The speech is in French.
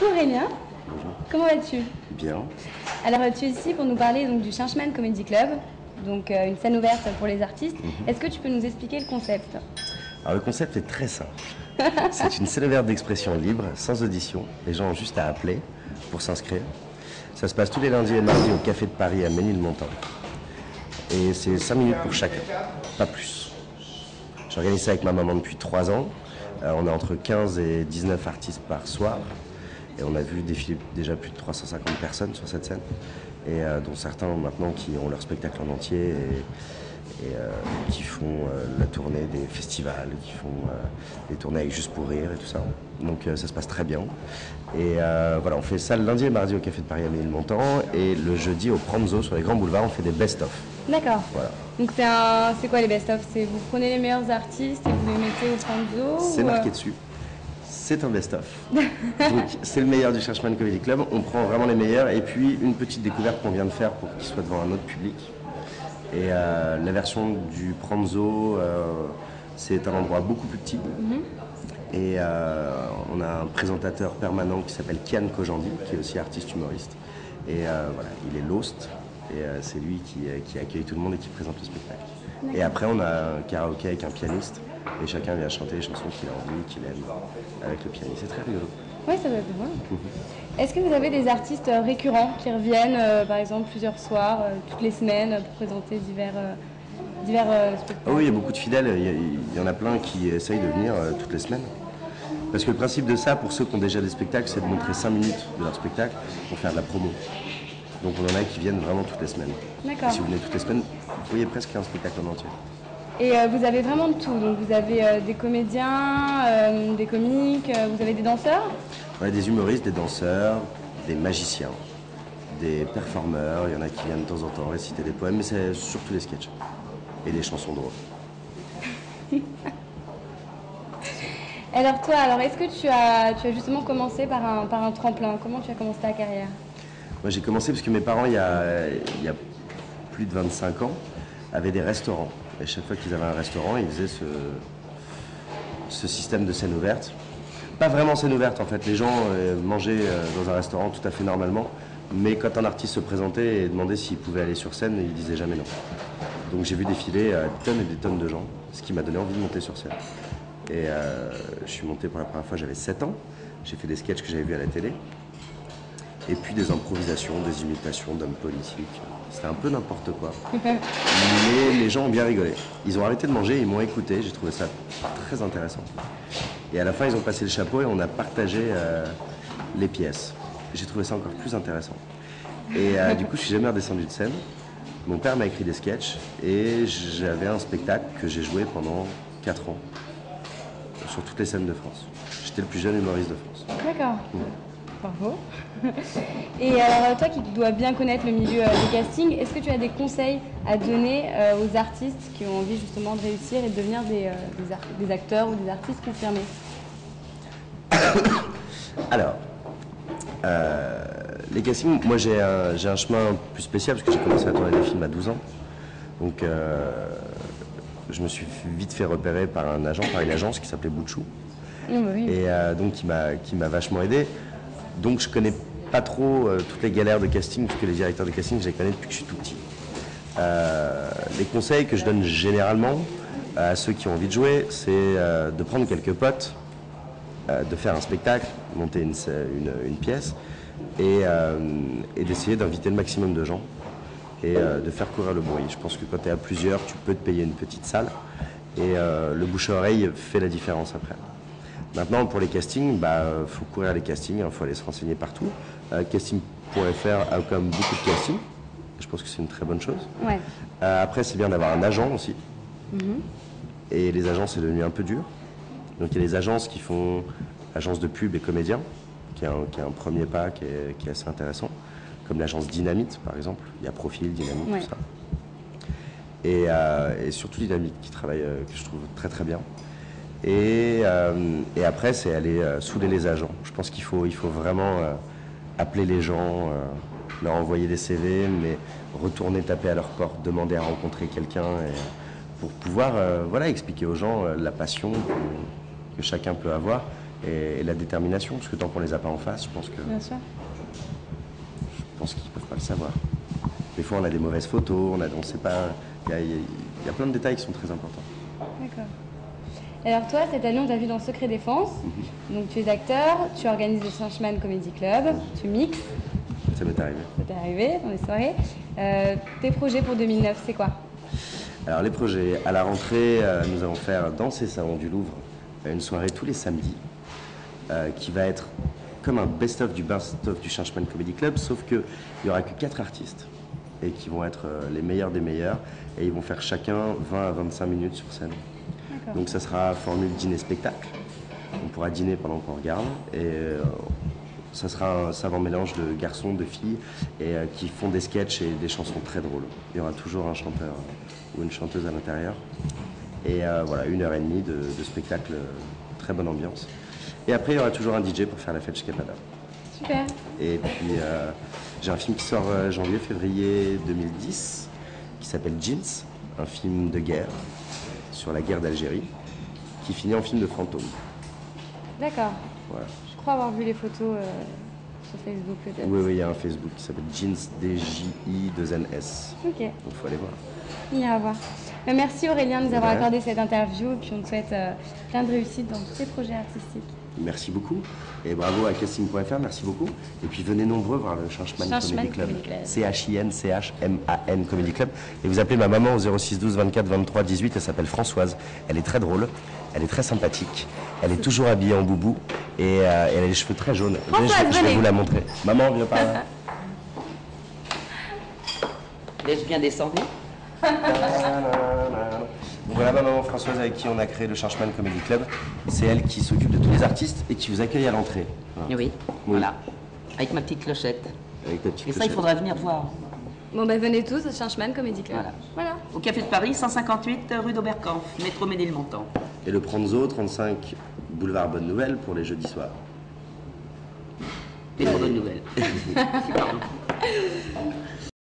Coucou Aurélien, Bonjour. comment vas-tu? Bien. Alors tu es ici pour nous parler donc, du Changeman Comedy Club, donc une scène ouverte pour les artistes. Est-ce que tu peux nous expliquer le concept? Alors le concept est très simple. C'est une scène ouverte d'expression libre, sans audition. Les gens ont juste à appeler pour s'inscrire. Ça se passe tous les lundis et mardis au Café de Paris à Ménilmontant. Et c'est 5 minutes pour chacun, pas plus. J'organise ça avec ma maman depuis 3 ans. On est entre 15 et 19 artistes par soir. Et on a vu défiler déjà plus de 350 personnes sur cette scène. Et dont certains maintenant qui ont leur spectacle en entier et qui font la tournée des festivals, qui font des tournées avec Juste pour Rire et tout ça. Donc ça se passe très bien. Et voilà, on fait ça le lundi et mardi au Café de Paris à Ménilmontant et le jeudi au Pranzo sur les grands boulevards, on fait des best-of. D'accord. Voilà. Donc c'est quoi les best-of? C'est vous prenez les meilleurs artistes et vous les mettez au Pranzo? C'est marqué dessus. C'est un best-of. Donc c'est le meilleur du Changeman Comedy Club. On prend vraiment les meilleurs et puis une petite découverte qu'on vient de faire pour qu'ils soient devant un autre public. Et la version du Pranzo, c'est un endroit beaucoup plus petit. Et on a un présentateur permanent qui s'appelle Kian Kojandi, qui est aussi artiste humoriste. Et voilà, il est l'host. Et c'est lui qui accueille tout le monde et qui présente le spectacle. Et après, on a un karaoké avec un pianiste. Et chacun vient chanter les chansons qu'il a envie, qu'il aime, avec le pianiste. C'est très rigolo. Oui, ça doit être drôle. Est-ce que vous avez des artistes récurrents qui reviennent, par exemple, plusieurs soirs, toutes les semaines, pour présenter divers spectacles? Oh oui, il y a beaucoup de fidèles. Il y en a plein qui essayent de venir toutes les semaines. Parce que le principe de ça, pour ceux qui ont déjà des spectacles, c'est de montrer 5 minutes de leur spectacle pour faire de la promo. Donc on en a qui viennent vraiment toutes les semaines. D'accord. Si vous venez toutes les semaines, vous voyez presque un spectacle en entier. Et vous avez vraiment de tout, donc vous avez des comédiens, des comiques, vous avez des danseurs? On a des humoristes, des danseurs, des magiciens, des performeurs, il y en a qui viennent de temps en temps réciter des poèmes, mais c'est surtout des sketchs et des chansons drôles. Alors toi, est-ce que tu as justement commencé par un tremplin? Comment tu as commencé ta carrière? Moi j'ai commencé parce que mes parents, il y a plus de 25 ans, avaient des restaurants. Et chaque fois qu'ils avaient un restaurant, ils faisaient ce système de scène ouverte. Pas vraiment scène ouverte en fait, les gens mangeaient dans un restaurant tout à fait normalement, mais quand un artiste se présentait et demandait s'il pouvait aller sur scène, il disait jamais non. Donc j'ai vu défiler des tonnes et des tonnes de gens, ce qui m'a donné envie de monter sur scène. Et je suis monté pour la première fois, j'avais 7 ans, j'ai fait des sketchs que j'avais vus à la télé, et puis des improvisations, des imitations d'hommes politiques. C'était un peu n'importe quoi. Mais les gens ont bien rigolé. Ils ont arrêté de manger, ils m'ont écouté, j'ai trouvé ça très intéressant. Et à la fin, ils ont passé le chapeau et on a partagé les pièces. J'ai trouvé ça encore plus intéressant. Et du coup, je suis jamais redescendu de scène. Mon père m'a écrit des sketchs et j'avais un spectacle que j'ai joué pendant 4 ans sur toutes les scènes de France. J'étais le plus jeune humoriste de France. D'accord. Bravo. Et alors toi qui dois bien connaître le milieu des castings, est-ce que tu as des conseils à donner aux artistes qui ont envie justement de réussir et de devenir des acteurs ou des artistes confirmés? Alors, les castings, moi j'ai un chemin plus spécial parce que j'ai commencé à tourner des films à 12 ans. Donc je me suis vite fait repérer par une agence qui s'appelait Bouchou. Oui. Et donc qui m'a vachement aidé. Donc je connais pas trop toutes les galères de casting, puisque les directeurs de casting, je les connais depuis que je suis tout petit. Les conseils que je donne généralement à ceux qui ont envie de jouer, c'est de prendre quelques potes, de faire un spectacle, monter une pièce, et d'essayer d'inviter le maximum de gens, et de faire courir le bruit. Je pense que quand tu es à plusieurs, tu peux te payer une petite salle, et le bouche-à-oreille fait la différence après. Maintenant, pour les castings, faut courir les castings, il faut aller se renseigner partout. Casting.fr a comme beaucoup de castings. Je pense que c'est une très bonne chose. Ouais. Après, c'est bien d'avoir un agent aussi. Et les agences, c'est devenu un peu dur. Donc il y a des agences qui font agence de pub et comédien, qui est un premier pas qui est assez intéressant. Comme l'agence Dynamite, par exemple. Il y a Profil, Dynamite, tout ça. Et surtout Dynamite, qui travaille, que je trouve très très bien. Et après, c'est aller saouler les agents. Je pense qu'il faut vraiment appeler les gens, leur envoyer des CV, mais retourner taper à leur porte, demander à rencontrer quelqu'un pour pouvoir expliquer aux gens la passion que chacun peut avoir et la détermination, parce que tant qu'on les a pas en face, je pense Bien sûr. qu'ils ne peuvent pas le savoir. Des fois, on a des mauvaises photos, on sait pas. Il y a plein de détails qui sont très importants. D'accord. Alors toi, cette année, on t'a vu dans Secret Défense. Donc tu es acteur, tu organises le Changeman Comedy Club, tu mixes, Ça m'est arrivé. ça t'est arrivé dans les soirées. Tes projets pour 2009, c'est quoi? Alors les projets, à la rentrée, nous allons faire dans ces salons du Louvre une soirée tous les samedis qui va être comme un best-of du Changeman Comedy Club, sauf qu'il n'y aura que 4 artistes et qui vont être les meilleurs des meilleurs et ils vont faire chacun 20 à 25 minutes sur scène. Donc ça sera formule dîner-spectacle. On pourra dîner pendant qu'on regarde et ça sera un savant mélange de garçons, de filles et qui font des sketchs et des chansons très drôles. Il y aura toujours un chanteur ou une chanteuse à l'intérieur. Et voilà, 1h30 de spectacle, très bonne ambiance. Et après, il y aura toujours un DJ pour faire la fête chez Capada. Super. Et puis, j'ai un film qui sort janvier-février 2010, qui s'appelle Jeans, un film de guerre sur la guerre d'Algérie, qui finit en film de fantôme. D'accord. Voilà. Je crois avoir vu les photos sur Facebook peut-être. Oui, il y a un Facebook qui s'appelle Jeans, DJI2NS. Ok, Donc, il faut aller voir. on ira voir. Merci Aurélien de nous avoir rien. accordé cette interview et puis on te souhaite plein de réussite dans tous tes projets artistiques. Merci beaucoup. Et bravo à casting.fr, merci beaucoup. Et puis venez nombreux voir le Changeman Comedy Club. CHIN Comedy Club. Et vous appelez ma maman au 06 12 24 23 18. Elle s'appelle Françoise. Elle est très drôle. Elle est très sympathique. Elle est toujours habillée en boubou. Et elle a les cheveux très jaunes. Venez, je vais vous la montrer. Maman, viens par là. L'ai-je bien descendu? Donc voilà ma maman Françoise avec qui on a créé le Changeman Comedy Club. C'est elle qui s'occupe de tous les artistes et qui vous accueille à l'entrée. Voilà. Oui, voilà. Avec ma petite clochette. Avec ta petite Et ça, il clochette. faudra venir voir. Bon bah venez tous au Changeman Comedy Club. Voilà. Au Café de Paris, 158 rue d'Oberkampf, métro Ménilmontant. Et le Pronzo, 35 boulevard Bonne Nouvelle pour les jeudis soirs. Des bonnes nouvelles. Pardon.